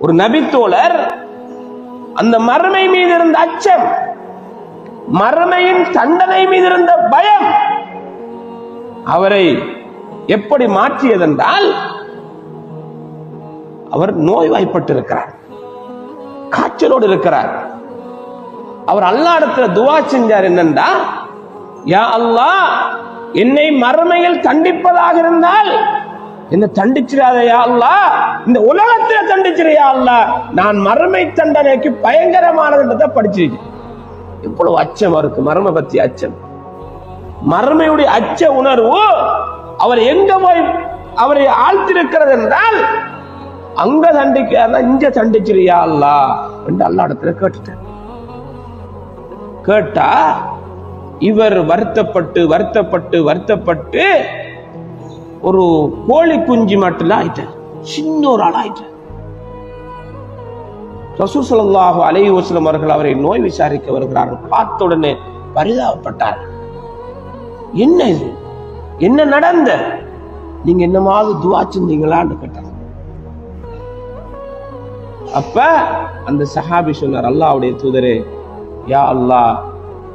ஒரு நபித்தோழர் அந்த மறுமை மீது இருந்த அச்சம், மறுமையின் தண்டனை மீது இருந்த பயம் அவரை எப்படி மாற்றியதென்றால், அவர் நோய்வாய்ப்பட்டிருக்கிறார், காய்ச்சலோடு இருக்கிறார். அவர் அல்லாஹ்விடத்துல துஆ செஞ்சார். என்னண்டா, யா அல்லாஹ், என்னை மறுமையில் தண்டிப்பதாக இருந்தால் என்ன தண்டிச்சிடாத யா அல்லாஹ், இந்த உலகத்துல தண்டிச்சிரு யா அல்லாஹ், நான் மறுமை தண்டனைக்கு பயங்கரமானதை படிச்சிருக்கேன். இவ்வளவு அச்சம் அவருக்கு, மர்ம பத்தி அச்சம், மறுமையுடைய அச்ச உணர்வு அவர் எங்க போய் அவரை ஆழ்த்திருக்கிறது என்றால், அங்க தண்டிக்க இங்க தண்டிச்சிருயா அல்லாஹ் என்று அல்லாஹ்விடத்துல கேட்டுட்டார். கேட்டா இவர் வருத்தப்பட்டு வருத்தப்பட்டு வருத்தப்பட்டு ஒரு கோழி குஞ்சு மட்டும் ஆயிட்டார், சின்ன ஒரு ஆள் ஆயிட்டார். ரசூல் ஸல்லல்லாஹு அலைஹி வஸல்லம் அவர்கள் அவரை நோய் விசாரிக்க வருகிறார்கள். பார்த்த உடனே பரிதாபப்பட்டார். என்ன இது, என்ன நடந்த, நீங்க என்னமாவது துஆ செஞ்சீங்களான்னு கேட்டார். அப்ப அந்த சஹாபி சொன்னார், அல்லாஹ்வுடைய தூதரே, யா அல்லாஹ்,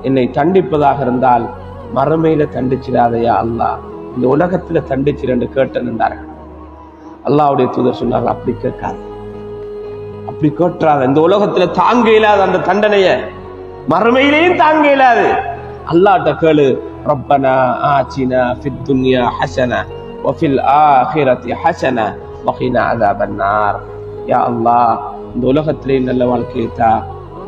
என்னை தண்டிப்பதாக இருந்தால் மறுமையில தண்டிச்சிடாத யா அல்லாஹ், இந்த உலகத்துல தண்டிச்சிரு கேட்டேன்றார்கள். அல்லாஹ்வுடைய தூதர் சொன்னாங்க, அப்படி கேட்காது, அப்படி கேட்றாங்க. இந்த உலகத்துல தாங்க இயலாத அந்த தண்டனைய மறுமையிலேயும் தாங்க இயலாது. அல்லாஹ்ட்ட கேளு, ரப்பனா ஆத்தினா ஃபித் துன்யா ஹஸனா வஃபில் ஆখিরাতি ஹஸனா வகினா அஸாபன்னார். யா அல்லாஹ், இந்த உலகத்திலேயும் நல்ல வாழ்க்கையை தா,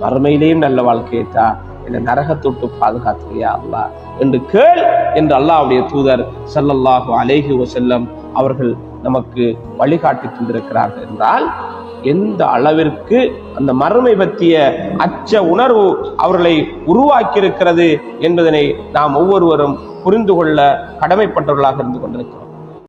மறுமையிலேயும் நல்ல வாழ்க்கையை தா, என்னை நரகத்தொட்டு பாதுகாத்துறியா அல்லாஹ் என்று கேள் என்று அல்லாஹ்வுடைய தூதர் ஸல்லல்லாஹு அலைஹி வஸல்லம் அவர்கள் நமக்கு வழிகாட்டி தந்திருக்கிறார்கள். என்றால் எந்த அளவிற்கு அந்த மறுமை பற்றிய அச்ச உணர்வு அவர்களை உருவாக்கி இருக்கிறது என்பதனை நாம் ஒவ்வொருவரும் புரிந்து கொள்ள கடமைப்பட்டவர்களாக இருந்து கொண்டிருக்கிறோம்.